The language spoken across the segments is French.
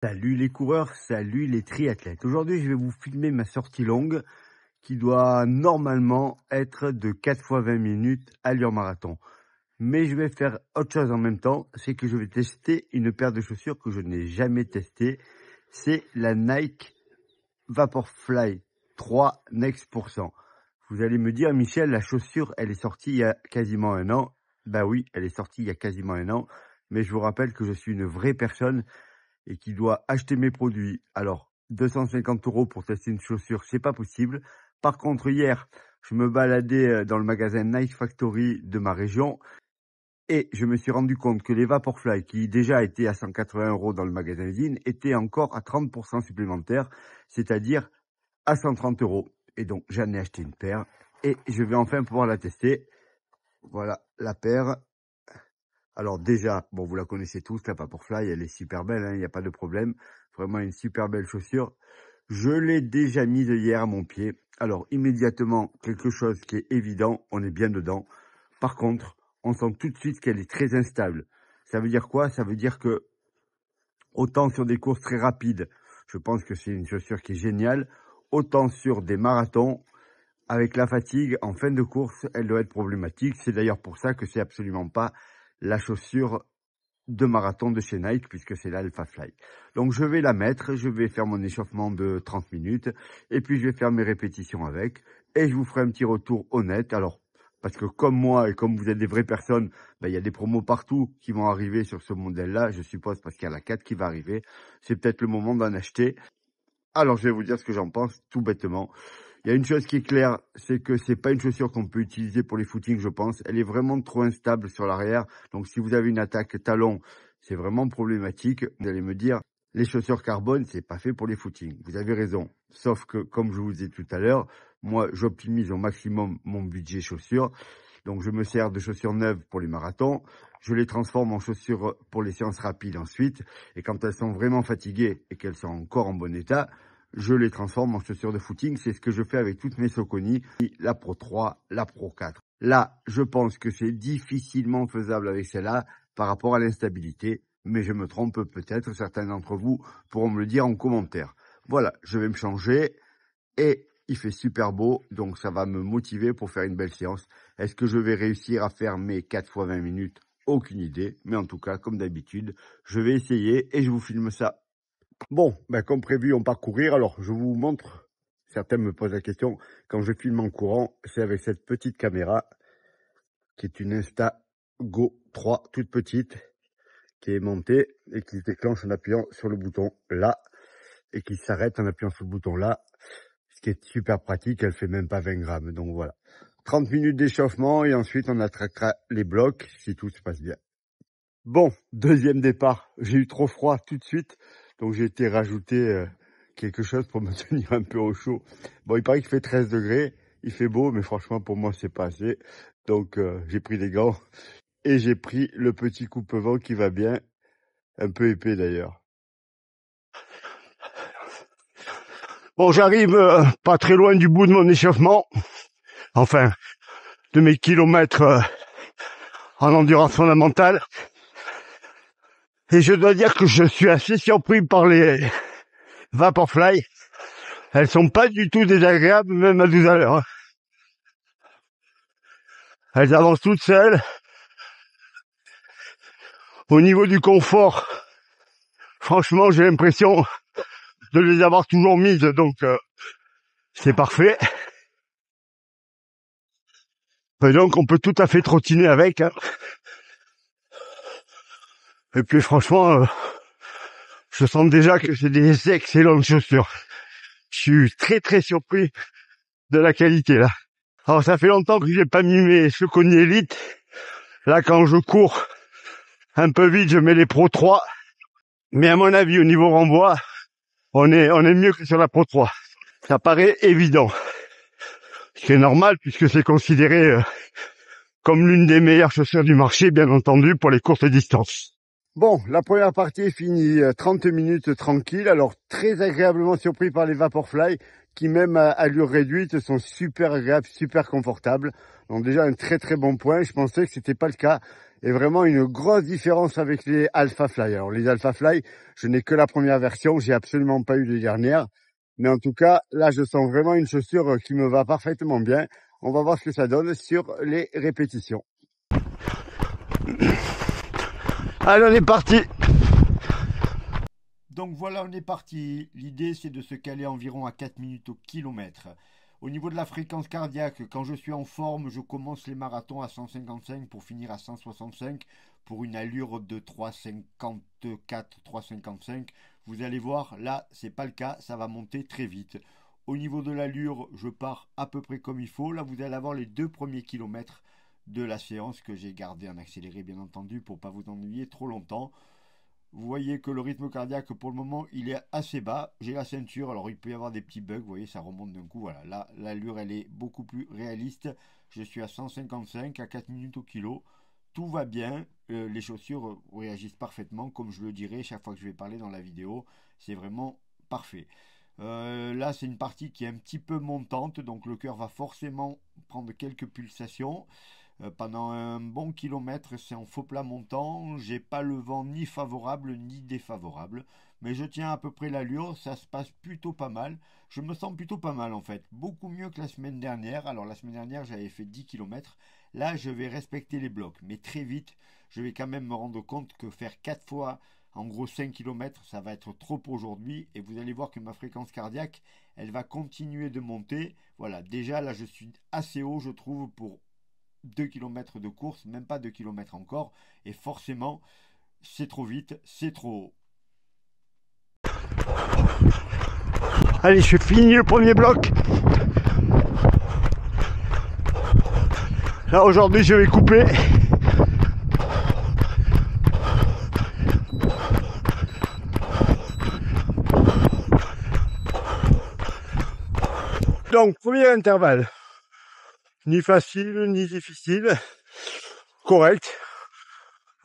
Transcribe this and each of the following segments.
Salut les coureurs, salut les triathlètes. Aujourd'hui, je vais vous filmer ma sortie longue qui doit normalement être de 4 fois 20 minutes à l'heure marathon. Mais je vais faire autre chose en même temps, c'est que je vais tester une paire de chaussures que je n'ai jamais testée. C'est la Nike Vaporfly 3 Next%. Vous allez me dire, Michel, la chaussure, elle est sortie il y a quasiment un an. Bah oui, elle est sortie il y a quasiment un an. Mais je vous rappelle que je suis une vraie personne et qui doit acheter mes produits. Alors, 250 € pour tester une chaussure, c'est pas possible. Par contre, hier, je me baladais dans le magasin Nike Factory de ma région et je me suis rendu compte que les Vaporfly, qui déjà étaient à 180 € dans le magasin usine, étaient encore à 30% supplémentaires, c'est-à-dire à 130 €. Et donc, j'en ai acheté une paire et je vais enfin pouvoir la tester. Voilà la paire. Alors déjà, bon, vous la connaissez tous, la Vaporfly, elle est super belle, hein, il n'y a pas de problème. Vraiment une super belle chaussure. Je l'ai déjà mise hier à mon pied. Alors immédiatement, quelque chose qui est évident, on est bien dedans. Par contre, on sent tout de suite qu'elle est très instable. Ça veut dire quoi? Ça veut dire que, autant sur des courses très rapides, je pense que c'est une chaussure qui est géniale. Autant sur des marathons, avec la fatigue, en fin de course, elle doit être problématique. C'est d'ailleurs pour ça que c'est absolument pas la chaussure de marathon de chez Nike, puisque c'est l'Alpha Fly. Donc je vais la mettre, je vais faire mon échauffement de 30 minutes, et puis je vais faire mes répétitions avec, et je vous ferai un petit retour honnête. Alors, parce que comme moi, et comme vous êtes des vraies personnes, ben, il y a des promos partout qui vont arriver sur ce modèle-là, je suppose, parce qu'il y a la 4 qui va arriver. C'est peut-être le moment d'en acheter. Alors je vais vous dire ce que j'en pense, tout bêtement. Il y a une chose qui est claire, c'est que c'est pas une chaussure qu'on peut utiliser pour les footings, je pense. Elle est vraiment trop instable sur l'arrière. Donc, si vous avez une attaque talon, c'est vraiment problématique. Vous allez me dire, les chaussures carbone, c'est pas fait pour les footings. Vous avez raison. Sauf que, comme je vous disais tout à l'heure, moi, j'optimise au maximum mon budget chaussures. Donc, je me sers de chaussures neuves pour les marathons. Je les transforme en chaussures pour les séances rapides ensuite. Et quand elles sont vraiment fatiguées et qu'elles sont encore en bon état, je les transforme en chaussures de footing. C'est ce que je fais avec toutes mes Saucony, la Pro 3, la Pro 4. Là, je pense que c'est difficilement faisable avec celle-là par rapport à l'instabilité, mais je me trompe peut-être, certains d'entre vous pourront me le dire en commentaire. Voilà, je vais me changer et il fait super beau, donc ça va me motiver pour faire une belle séance. Est-ce que je vais réussir à faire mes 4 fois 20 minutes? Aucune idée, mais en tout cas, comme d'habitude, je vais essayer et je vous filme ça. Bon, ben comme prévu, on part courir. Alors, je vous montre. Certains me posent la question. Quand je filme en courant, c'est avec cette petite caméra, qui est une Instago 3, toute petite, qui est montée et qui se déclenche en appuyant sur le bouton là, et qui s'arrête en appuyant sur le bouton là, ce qui est super pratique. Elle fait même pas 20 grammes. Donc voilà. 30 minutes d'échauffement et ensuite on attraquera les blocs si tout se passe bien. Bon, deuxième départ. J'ai eu trop froid tout de suite. Donc j'ai été rajouter quelque chose pour me tenir un peu au chaud. Bon, il paraît qu'il fait 13 degrés. Il fait beau, mais franchement pour moi c'est pas assez. Donc j'ai pris des gants et j'ai pris le petit coupe-vent qui va bien. Un peu épais d'ailleurs. Bon, j'arrive pas très loin du bout de mon échauffement. Enfin, de mes kilomètres en endurance fondamentale. Et je dois dire que je suis assez surpris par les Vaporfly. Elles sont pas du tout désagréables, même à 12 à l'heure. Elles avancent toutes seules. Au niveau du confort, franchement, j'ai l'impression de les avoir toujours mises, donc c'est parfait. Et donc, on peut tout à fait trottiner avec. Hein. Et puis, franchement, je sens déjà que c'est des excellentes chaussures. Je suis très, très surpris de la qualité, là. Alors, ça fait longtemps que j'ai pas mis mes Saucony Elite. Là, quand je cours un peu vite, je mets les Pro 3. Mais à mon avis, au niveau renvoi, on est mieux que sur la Pro 3. Ça paraît évident. Ce qui est normal puisque c'est considéré comme l'une des meilleures chaussures du marché, bien entendu, pour les courtes distances. Bon, la première partie est finie, 30 minutes tranquille. Alors, très agréablement surpris par les Vaporfly, qui même à allure réduite sont super agréables, super confortables. Donc déjà, un très très bon point. Je pensais que c'était pas le cas. et vraiment une grosse différence avec les Alpha Fly. Alors les Alpha Fly, je n'ai que la première version, j'ai absolument pas eu les dernières. Mais en tout cas, là, je sens vraiment une chaussure qui me va parfaitement bien. On va voir ce que ça donne sur les répétitions. Allez, on est parti! Donc voilà, on est parti. L'idée, c'est de se caler environ à 4 minutes au kilomètre. Au niveau de la fréquence cardiaque, quand je suis en forme, je commence les marathons à 155 pour finir à 165 pour une allure de 3,54, 3,55. Vous allez voir, là, c'est pas le cas, ça va monter très vite. Au niveau de l'allure, je pars à peu près comme il faut. Là, vous allez avoir les 2 premiers kilomètres de la séance que j'ai gardé en accéléré, bien entendu, pour pas vous ennuyer trop longtemps. Vous voyez que le rythme cardiaque, pour le moment, il est assez bas. J'ai la ceinture, alors il peut y avoir des petits bugs. Vous voyez, ça remonte d'un coup. Voilà, là, l'allure, elle est beaucoup plus réaliste. Je suis à 155, à 4 minutes au kilo. Tout va bien. Les chaussures réagissent parfaitement, comme je le dirai chaque fois que je vais parler dans la vidéo. C'est vraiment parfait. Là, c'est une partie qui est un petit peu montante, donc le cœur va forcément prendre quelques pulsations. Pendant un bon kilomètre, c'est en faux plat montant. J'ai pas le vent ni favorable ni défavorable, mais je tiens à peu près l'allure. Ça se passe plutôt pas mal. Je me sens plutôt pas mal en fait, beaucoup mieux que la semaine dernière. Alors la semaine dernière, j'avais fait 10 km. Là, je vais respecter les blocs, mais très vite, je vais quand même me rendre compte que faire 4 fois, en gros 5 km, ça va être trop aujourd'hui. Et vous allez voir que ma fréquence cardiaque, elle va continuer de monter. Voilà, déjà là, je suis assez haut, je trouve, pour 2 km de course, même pas 2 km encore, et forcément, c'est trop vite, c'est trop haut. Allez, je finis le premier bloc. Là, aujourd'hui, je vais couper. Donc, premier intervalle. Ni facile, ni difficile. Correct.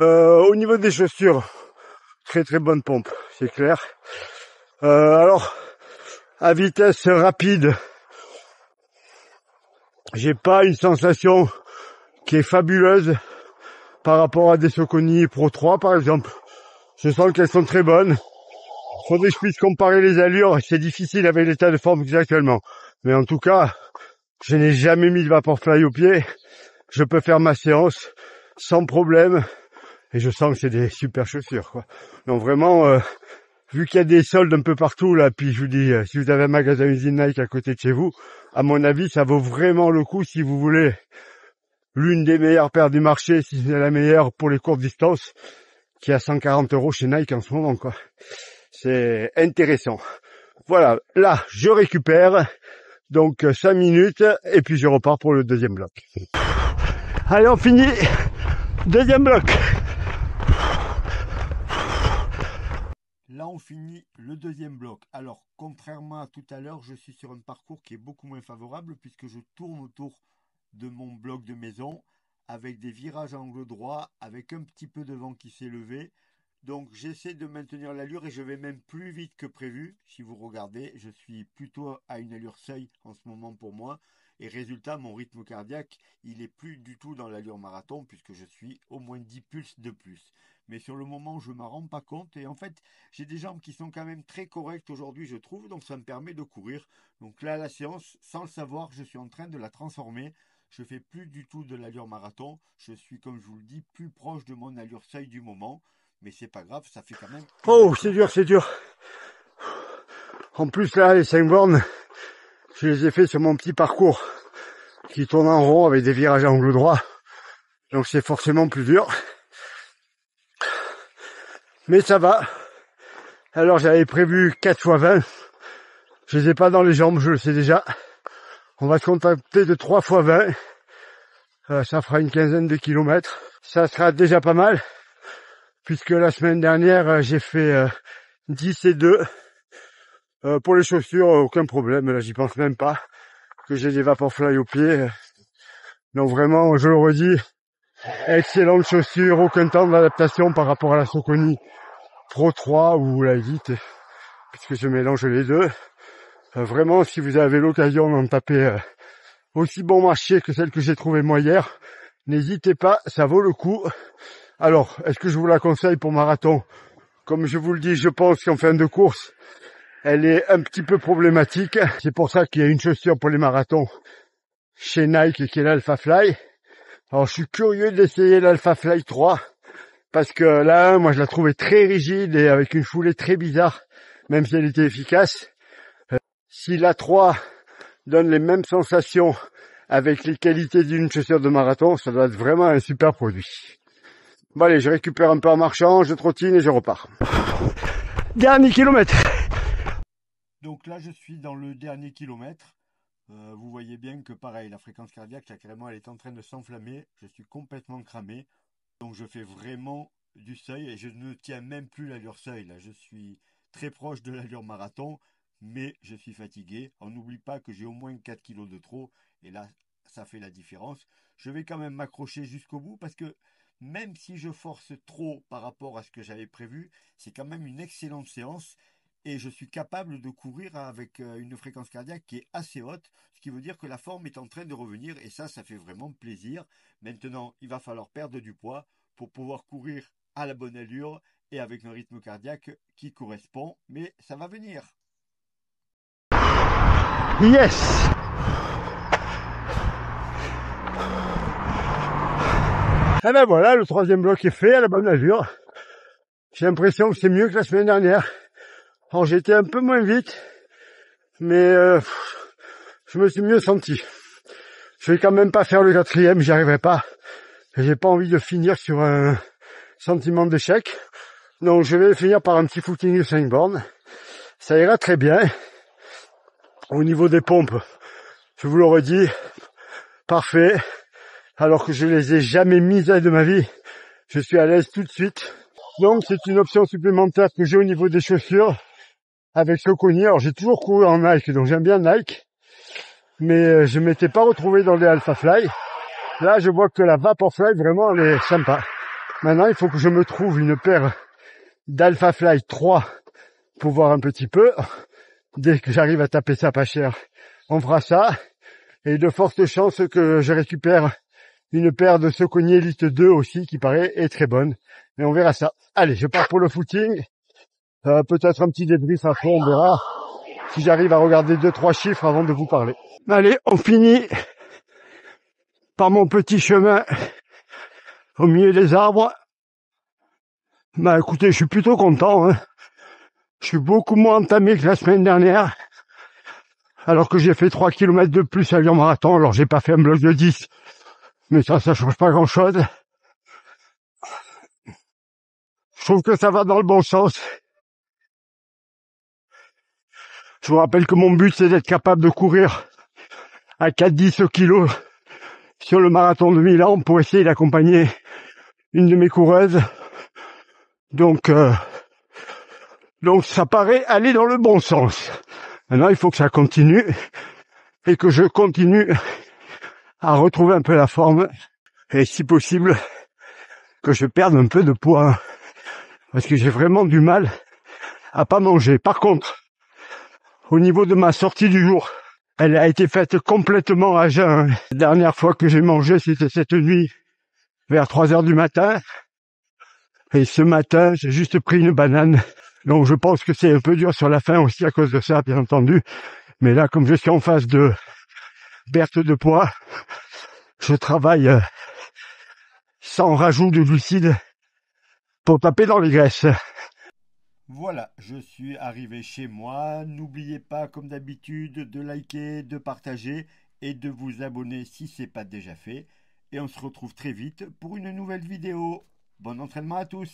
Au niveau des chaussures, très très bonne pompe, c'est clair. Alors, à vitesse rapide, j'ai pas une sensation qui est fabuleuse par rapport à des Saucony Pro 3 par exemple. Je sens qu'elles sont très bonnes. Faudrait que je puisse comparer les allures, c'est difficile avec l'état de forme que j'ai actuellement. Mais en tout cas, je n'ai jamais mis de Vaporfly au pied. Je peux faire ma séance sans problème. Et je sens que c'est des super chaussures, quoi. Donc vraiment, vu qu'il y a des soldes un peu partout, là, puis je vous dis, si vous avez un magasin usine Nike à côté de chez vous, à mon avis, ça vaut vraiment le coup si vous voulez l'une des meilleures paires du marché, si c'est la meilleure pour les courtes distances, qui est à 140 € chez Nike en ce moment, quoi. C'est intéressant. Voilà, là, je récupère. Donc 5 minutes, et puis je repars pour le deuxième bloc. Allez, on finit. Deuxième bloc. Là, on finit le deuxième bloc. Alors, contrairement à tout à l'heure, je suis sur un parcours qui est beaucoup moins favorable puisque je tourne autour de mon bloc de maison avec des virages à angle droit, avec un petit peu de vent qui s'est levé. Donc, j'essaie de maintenir l'allure et je vais même plus vite que prévu. Si vous regardez, je suis plutôt à une allure seuil en ce moment pour moi. Et résultat, mon rythme cardiaque, il est plus du tout dans l'allure marathon puisque je suis au moins 10 pulses de plus. Mais sur le moment, je ne m'en rends pas compte. Et en fait, j'ai des jambes qui sont quand même très correctes aujourd'hui, je trouve. Donc, ça me permet de courir. Donc là, la séance, sans le savoir, je suis en train de la transformer. Je fais plus du tout de l'allure marathon. Je suis, comme je vous le dis, plus proche de mon allure seuil du moment. Mais c'est pas grave, ça fait quand même... Oh, c'est dur, c'est dur. En plus, là, les 5 bornes, je les ai fait sur mon petit parcours qui tourne en rond avec des virages à angle droit. Donc c'est forcément plus dur. Mais ça va. Alors j'avais prévu 4 x 20. Je les ai pas dans les jambes, je le sais déjà. On va se contenter de 3 x 20. Ça fera une quinzaine de kilomètres. Ça sera déjà pas mal. Puisque la semaine dernière, j'ai fait 10 et 2. Pour les chaussures, aucun problème. Là, j'y pense même pas. Que j'ai des Vaporfly au pied. Donc vraiment, je le redis, excellente chaussure, aucun temps d'adaptation par rapport à la Saucony Pro 3 ou la Elite, puisque je mélange les deux. Vraiment, si vous avez l'occasion d'en taper aussi bon marché que celle que j'ai trouvée moi hier, N'hésitez pas, ça vaut le coup. Alors, est-ce que je vous la conseille pour marathon? Comme je vous le dis, je pense qu'en fin de course, elle est un petit peu problématique. C'est pour ça qu'il y a une chaussure pour les marathons chez Nike qui est l'Alpha Fly. Alors, je suis curieux d'essayer l'Alpha Fly 3 parce que là, moi, je la trouvais très rigide et avec une foulée très bizarre, même si elle était efficace. Si la 3 donne les mêmes sensations avec les qualités d'une chaussure de marathon, ça doit être vraiment un super produit. Bon allez, je récupère un peu en marchant, je trottine et je repars. Dernier kilomètre. Donc là, je suis dans le dernier kilomètre. Vous voyez bien que pareil, la fréquence cardiaque, là, carrément, elle est en train de s'enflammer. Je suis complètement cramé. Donc je fais vraiment du seuil et je ne tiens même plus l'allure seuil. Là, je suis très proche de l'allure marathon, mais je suis fatigué. On n'oublie pas que j'ai au moins 4 kilos de trop. Et là, ça fait la différence. Je vais quand même m'accrocher jusqu'au bout parce que même si je force trop par rapport à ce que j'avais prévu, c'est quand même une excellente séance et je suis capable de courir avec une fréquence cardiaque qui est assez haute, ce qui veut dire que la forme est en train de revenir et ça fait vraiment plaisir. Maintenant, il va falloir perdre du poids pour pouvoir courir à la bonne allure et avec un rythme cardiaque qui correspond, mais ça va venir. Yes! Et ben voilà, le troisième bloc est fait à la bonne allure. J'ai l'impression que c'est mieux que la semaine dernière. Alors j'ai été un peu moins vite, mais je me suis mieux senti. Je vais quand même pas faire le quatrième, j'y arriverai pas. J'ai pas envie de finir sur un sentiment d'échec. Donc je vais finir par un petit footing de 5 bornes. Ça ira très bien. Au niveau des pompes, je vous le redis, parfait. Alors que je les ai jamais mises de ma vie. Je suis à l'aise tout de suite. Donc c'est une option supplémentaire que j'ai au niveau des chaussures avec Saucony. Alors j'ai toujours couru en Nike, donc j'aime bien Nike. Mais je m'étais pas retrouvé dans les Alpha Fly. Là je vois que la Vaporfly vraiment elle est sympa. Maintenant il faut que je me trouve une paire d'Alpha Fly 3 pour voir un petit peu. Dès que j'arrive à taper ça pas cher, on fera ça. Et de fortes chances que je récupère une paire de Saucony Elite 2 aussi qui paraît est très bonne. Mais on verra ça. Allez, je pars pour le footing. Peut-être un petit débrief après, on verra si j'arrive à regarder 2-3 chiffres avant de vous parler. Allez, on finit par mon petit chemin au milieu des arbres. Bah écoutez, je suis plutôt content. Hein. Je suis beaucoup moins entamé que la semaine dernière. Alors que j'ai fait 3 km de plus à Lyon-Marathon. Alors j'ai pas fait un bloc de 10. Mais ça change pas grand chose. Je trouve que ça va dans le bon sens. Je vous rappelle que mon but c'est d'être capable de courir à 4-10 au kilo sur le marathon de Milan pour essayer d'accompagner une de mes coureuses. Donc ça paraît aller dans le bon sens. Maintenant il faut que ça continue et que je continue à retrouver un peu la forme et si possible que je perde un peu de poids parce que j'ai vraiment du mal à pas manger. Par contre, au niveau de ma sortie du jour, elle a été faite complètement à jeun. La dernière fois que j'ai mangé, c'était cette nuit vers 3 heures du matin. Et ce matin, j'ai juste pris une banane. Donc je pense que c'est un peu dur sur la faim aussi à cause de ça, bien entendu. Mais là, comme je suis en phase de perte de poids, je travaille sans rajout de glucides pour taper dans les graisses. Voilà, je suis arrivé chez moi. N'oubliez pas, comme d'habitude, de liker, de partager et de vous abonner si ce n'est pas déjà fait. Et on se retrouve très vite pour une nouvelle vidéo. Bon entraînement à tous!